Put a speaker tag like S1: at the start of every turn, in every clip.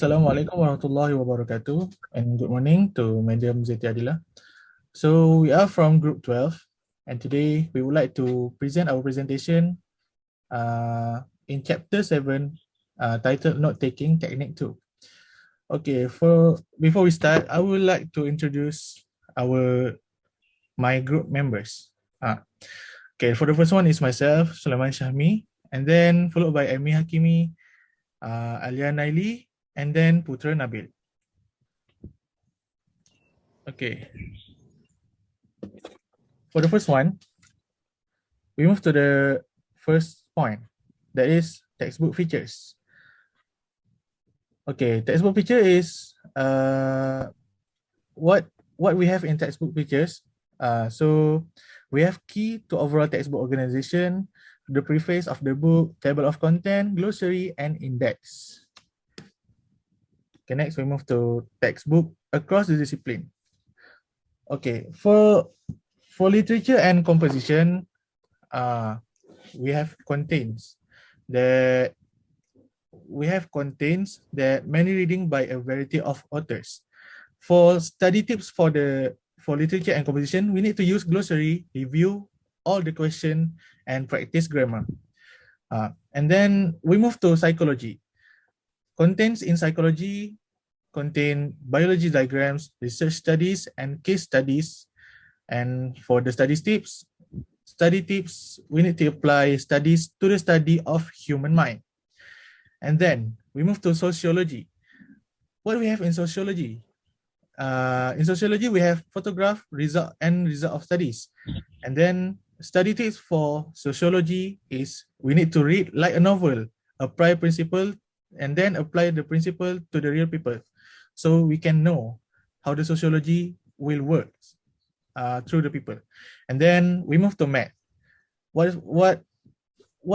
S1: Assalamualaikum warahmatullahi wabarakatuh, and good morning to Madam Zeti Adila. So we are from Group 12, and today we would like to present our presentation in Chapter 7, titled Note Taking Technique 2. Okay, before we start, I would like to introduce my group members. Okay, for the first one is myself, SYAHMI, and then followed by AB Hakimy, alya Nayli, and then putera Nabil. Okay. For the first one, we move to the first point, that is textbook features. Okay, textbook feature is what we have in textbook features. So we have key to overall textbook organization, the preface of the book, table of content, glossary, and index. Okay, next we move to textbook across the discipline. Okay, for literature and composition, we have contains that many reading by a variety of authors. For study tips for literature and composition, we need to use glossary, review all the question, and practice grammar. And then we move to psychology. Contents in psychology contain biology diagrams, research studies, and case studies. And for the study tips, we need to apply studies to the study of human mind. And then we move to sociology. What do we have in sociology? In sociology, we have photograph, result of studies. And then study tips for sociology is we need to read like a novel, apply principle, and then apply the principle to the real people. So we can know how the sociology will work through the people. And then we move to math. What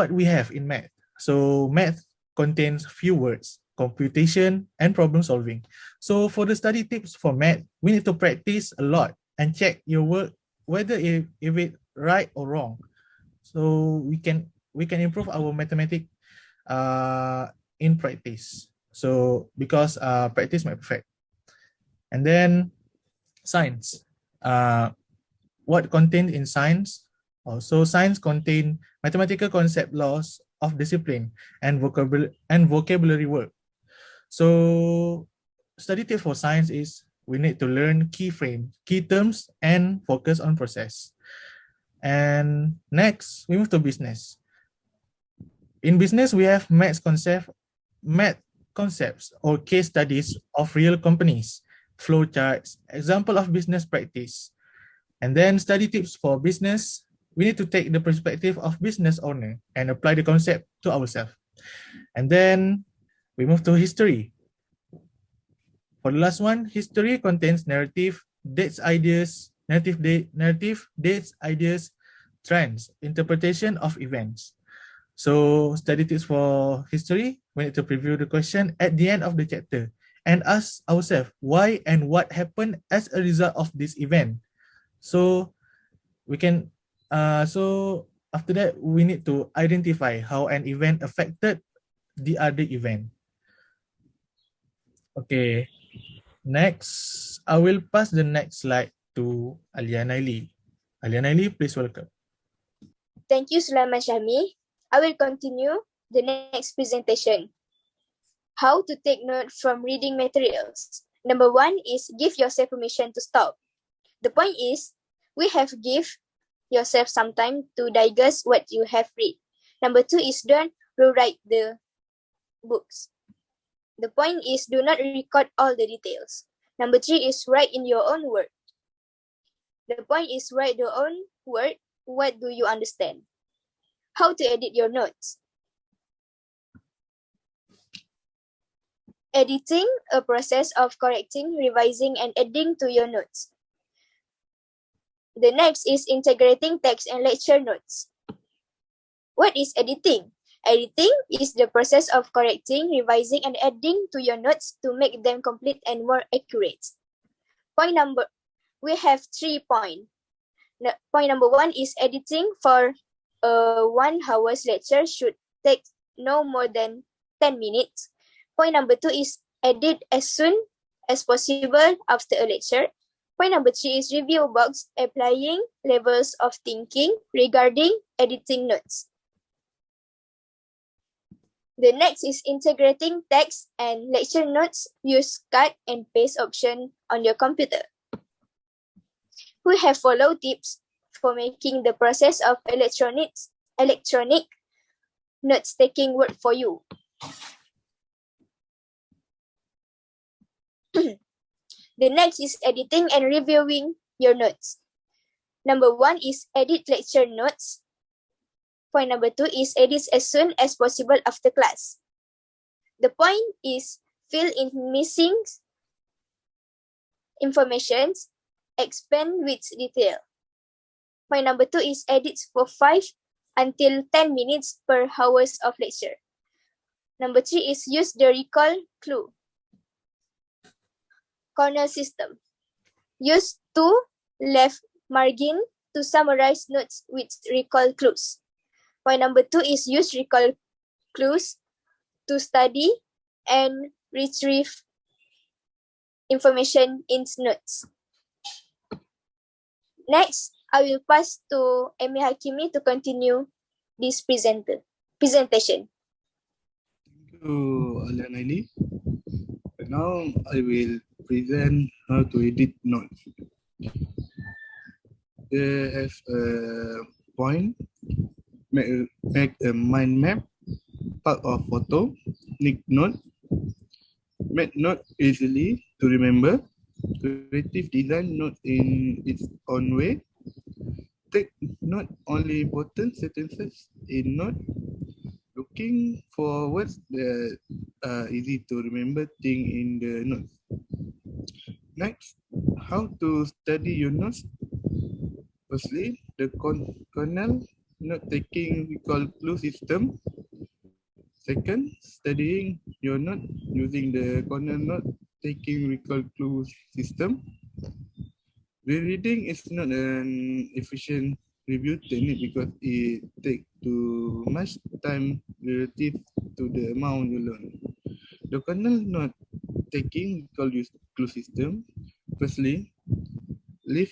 S1: we have in math? So math contains few words, computation, and problem solving. So for the study tips for math, we need to practice a lot and check your work whether if it's right or wrong. So we can improve our mathematics in practice. So because practice makes perfect. And then science. What contained in science? Also, science contain mathematical concept, laws of discipline, and vocabulary work. So study tips for science is we need to learn key terms, and focus on process. And next, we move to business. In business, we have math concepts or case studies of real companies, flow charts, example of business practice. And then study tips for business, we need to take the perspective of business owner and apply the concept to ourselves. And then we move to history. For the last one, history contains narrative, dates, ideas, trends, interpretation of events. So study tips for history, we need to preview the question at the end of the chapter and ask ourselves why and what happened as a result of this event. So we can, so after that, we need to identify how an event affected the other event. Okay, next, I will pass the next slide to alya Nayli. Alya Nayli, please welcome.
S2: Thank you, SYAHMI. I will continue the next presentation. How to take note from reading materials. Number 1 is give yourself permission to stop. The point is, we have give yourself some time to digest what you have read. Number 2 is don't rewrite the books. The point is do not record all the details. Number 3 is write in your own word. The point is write your own word. What do you understand? How to edit your notes. Editing, a process of correcting, revising, and adding to your notes. The next is integrating text and lecture notes. What is editing? Editing is the process of correcting, revising, and adding to your notes to make them complete and more accurate. We have 3 points. Point number 1 is editing. For 1 hour's lecture should take no more than 10 minutes. Point number 2 is edit as soon as possible after a lecture. Point number 3 is review box applying levels of thinking regarding editing notes. The next is integrating text and lecture notes. Use cut and paste option on your computer. We have followed tips for making the process of electronic notes taking work for you. The next is editing and reviewing your notes. Number 1 is edit lecture notes. Point number 2 is edit as soon as possible after class. The point is fill in missing information, expand with detail. Point number 2 is edit for 5 until 10 minutes per hours of lecture. Number 3 is use the recall clue. Corner system. Use 2 left margin to summarize notes with recall clues. Point number 2 is use recall clues to study and retrieve information in notes. Next, I will pass to Amy Hakimi to continue this presentation.
S3: Thank you, alya nayli. Now I will present how to edit notes. There is a point, make a mind map, part of photo, nick note, make note easily to remember, creative design note in its own way, take note only important sentences in note, looking for words that are easy to remember thing in the notes. Next, how to study your notes. Firstly, the kernel note-taking recall clue system. Second, studying your note using the kernel note-taking recall clue system. Rereading is not an efficient review technique because it takes too much time relative to the amount you learn. The kernel note-taking recall clue system. Firstly, leave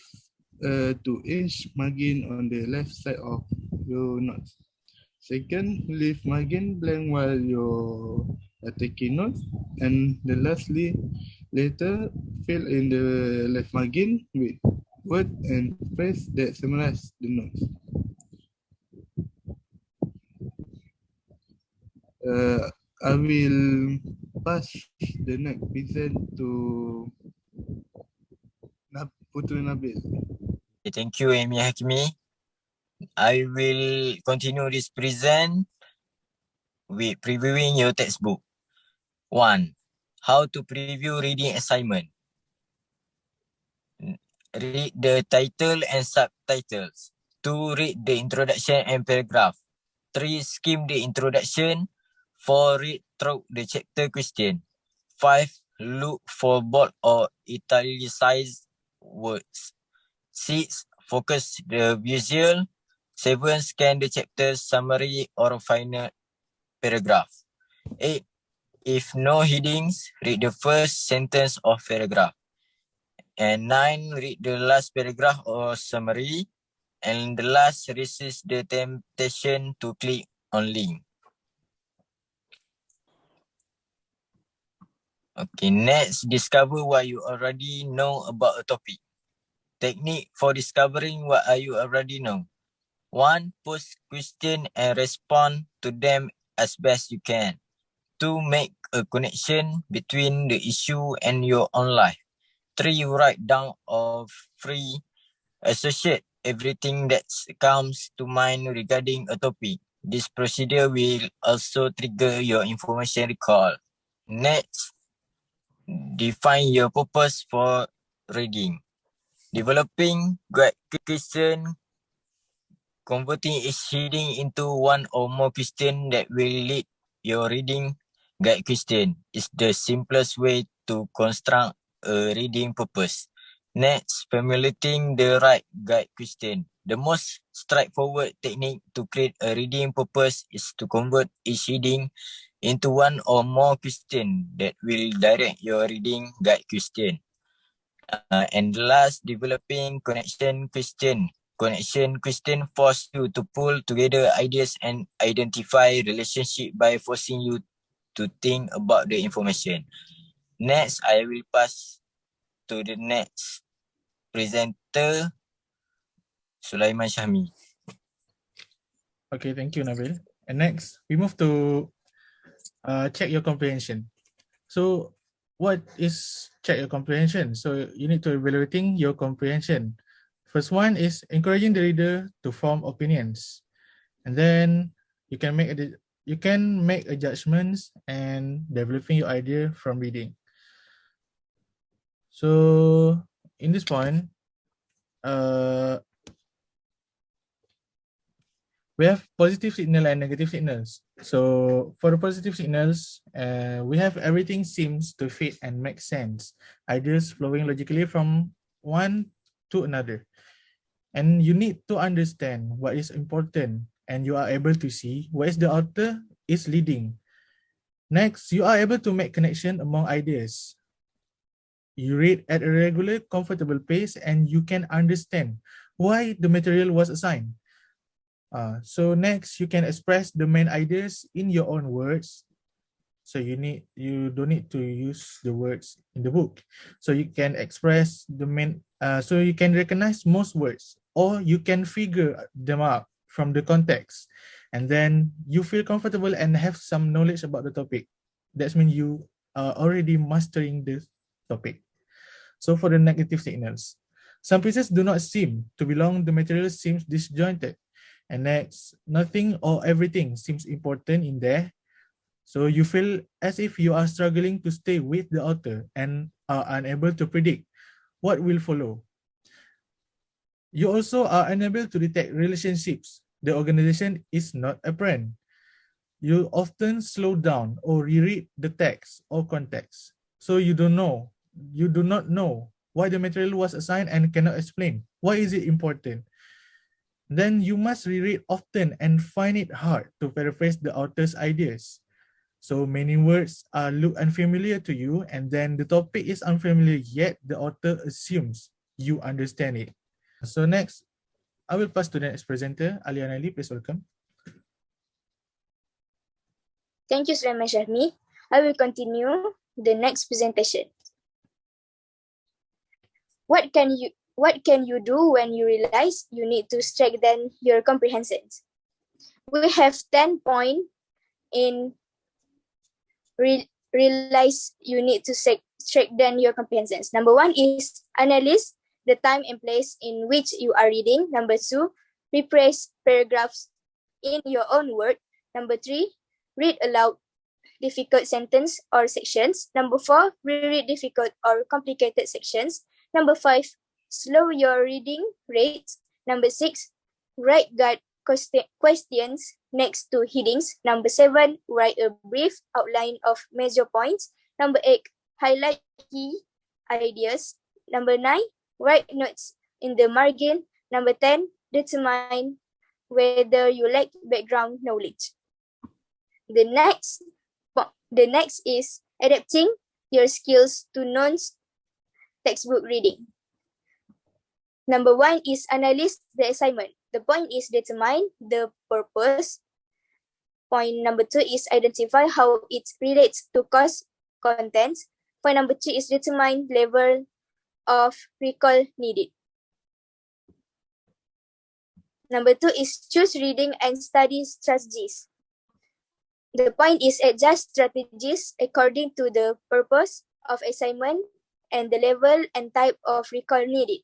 S3: a 2-inch margin on the left side of your notes. Second, leave margin blank while you're taking notes. And lastly, later fill in the left margin with words and phrases that summarize the notes. I will pass the next present to Putera Nabil.
S4: Thank you, Amy Hakimi. I will continue this present with previewing your textbook. 1. How to preview reading assignment. Read the title and subtitles. 2. Read the introduction and paragraph. 3. Skim the introduction. 4. Read through the chapter question. 5. Look for bold or italicized words. 6. Focus the visual. 7. Scan the chapter summary or final paragraph. 8. If no headings, read the first sentence of paragraph. And 9. Read the last paragraph or summary. And the last, resist the temptation to click on link. Okay, next, discover what you already know about a topic. Technique for discovering what you already know. 1. Post question and respond to them as best you can. 2. Make a connection between the issue and your own life. 3. Write down or free associate everything that comes to mind regarding a topic. This procedure will also trigger your information recall. Next, define your purpose for reading. Developing guide question, converting each heading into one or more questions that will lead your reading guide question is the simplest way to construct a reading purpose. Next, formulating the right guide question. The most straightforward technique to create a reading purpose is to convert each heading into one or more question that will direct your reading guide question. And last, developing connection question. Connection question force you to pull together ideas and identify relationship by forcing you to think about the information. Next, I will pass to the next presenter, Sulaiman Syahmi.
S1: Okay, thank you, Nabil. And next, we move to check your comprehension. So what is check your comprehension? So you need to evaluating your comprehension. First one is encouraging the reader to form opinions. And then you can make adjustments and developing your idea from reading. So in this point, we have positive signal and negative signals. So for the positive signals, we have everything seems to fit and make sense. Ideas flowing logically from one to another. And you need to understand what is important and you are able to see where is the author is leading. Next, you are able to make connection among ideas. You read at a regular, comfortable pace and you can understand why the material was assigned. So next, you can express the main ideas in your own words. So you don't need to use the words in the book. So you can express the main, so you can recognize most words or you can figure them out from the context. And then you feel comfortable and have some knowledge about the topic. That means you are already mastering this topic. So for the negative signals, some pieces do not seem to belong, the material seems disjointed. And next, nothing or everything seems important in there. So you feel as if you are struggling to stay with the author and are unable to predict what will follow. You also are unable to detect relationships. The organization is not apparent. You often slow down or reread the text or context. So you do not know why the material was assigned and cannot explain why is it important. Then you must reread often and find it hard to paraphrase the author's ideas. So many words look unfamiliar to you and then the topic is unfamiliar yet the author assumes you understand it. So next, I will pass to the next presenter, Alya and Nayli, please welcome.
S2: Thank you, Sulaiman Syahmi. I will continue the next presentation. What can you do when you realize you need to strengthen your comprehensions? We have 10 points in realize you need to strengthen your comprehensions. Number 1 is analyze the time and place in which you are reading. Number 2, rephrase paragraphs in your own word. Number 3, read aloud difficult sentence or sections. Number 4, reread difficult or complicated sections. Number 5, slow your reading rate. Number 6, write guide questions next to headings. Number 7, write a brief outline of major points. Number 8, highlight key ideas. Number 9, write notes in the margin. Number 10, determine whether you lack background knowledge. The next is adapting your skills to non-textbook reading. Number 1 is analyze the assignment. The point is determine the purpose. Point number 2 is identify how it relates to course contents. Point number 3 is determine level of recall needed. Number 2 is choose reading and study strategies. The point is adjust strategies according to the purpose of assignment and the level and type of recall needed.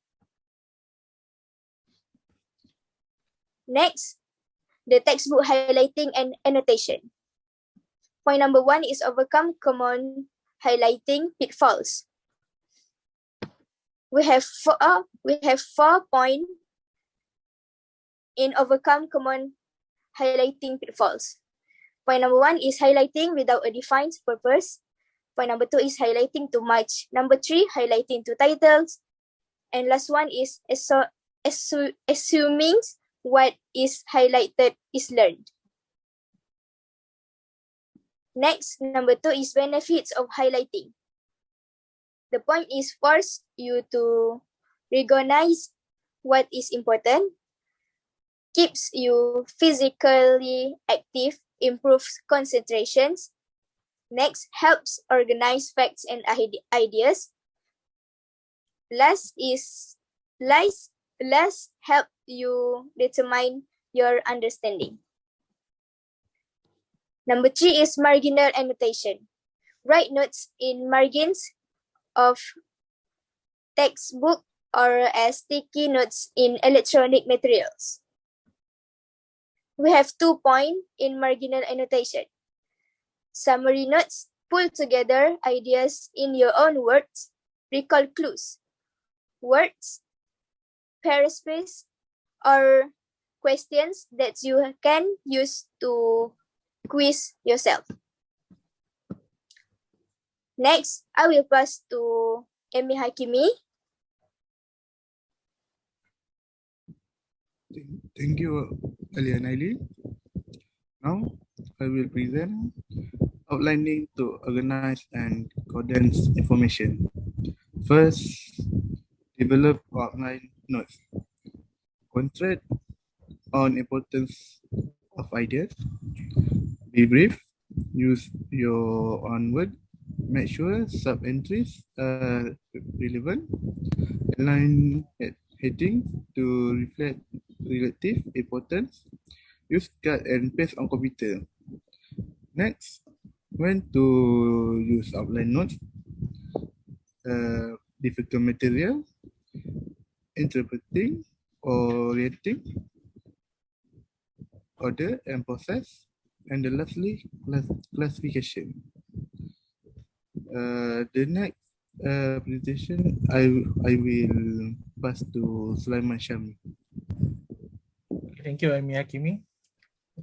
S2: Next, the textbook highlighting and annotation. Point number 1 is overcome common highlighting pitfalls. We have 4 points in overcome common highlighting pitfalls. Point number 1 is highlighting without a defined purpose. Point number 2 is highlighting too much. Number 3, highlighting two titles. And last one is assuming what is highlighted is learned. Next, number 2 is benefits of highlighting. The point is force you to recognize what is important, keeps you physically active, improves concentrations. Next, helps organize facts and ideas. Last help you determine your understanding. Number 3 is marginal annotation. Write notes in margins of textbook or as sticky notes in electronic materials. We have 2 points in marginal annotation. Summary notes, pull together ideas in your own words, recall clues, words, paraphrase, or questions that you can use to quiz yourself. Next, I will pass to Emi Hakimi.
S3: Thank you, alya and nayli. Now, I will present outlining to organize and condense information. First, develop outline notes. Concentrate on importance of ideas. Be brief. Use your own word. Make sure sub-entries are relevant. Align headings to reflect relative importance. Use cut and paste on computer. Next, when to use outline notes. Difficult material, interpreting, orienting, order and process, and then lastly, classification. The next presentation, I will pass to SYAHMI.
S1: Thank you, Emi Hakimi.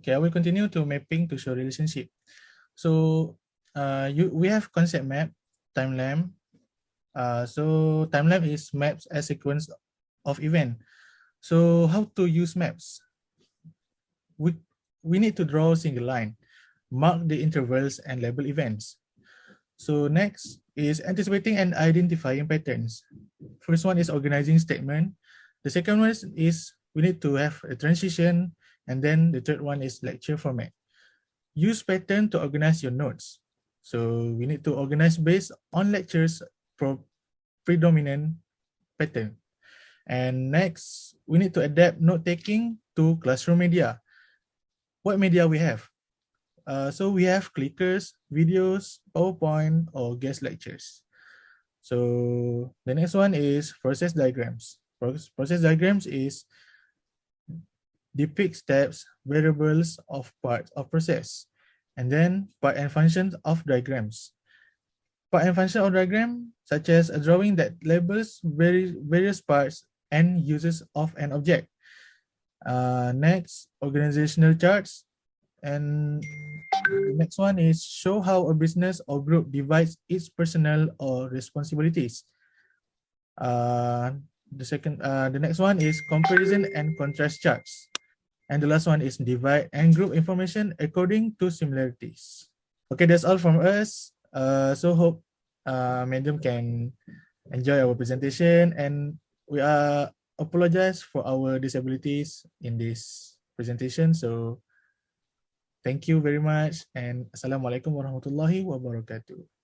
S1: Okay, I will continue to mapping to show relationship. So we have concept map, timeline. So timeline is maps as sequence of event. So how to use maps? We need to draw a single line, mark the intervals and label events. So next is anticipating and identifying patterns. First one is organizing statement. The second one is we need to have a transition, and then the third one is lecture format. Use pattern to organize your notes. So we need to organize based on lectures predominant pattern. And next, we need to adapt note-taking to classroom media. What media we have? So we have clickers, videos, PowerPoint, or guest lectures. So the next one is process diagrams. Process diagrams is depict steps, variables of parts of process, and then part and functions of diagrams. Part and function of diagram, such as a drawing that labels various parts and uses of an object. Next, organizational charts. And the next one is show how a business or group divides its personnel or responsibilities. The next one is comparison and contrast charts. And the last one is divide and group information according to similarities. Okay, that's all from us. So hope Madam can enjoy our presentation, and we apologize for our disabilities in this presentation. So thank you very much, and Assalamualaikum warahmatullahi wabarakatuh.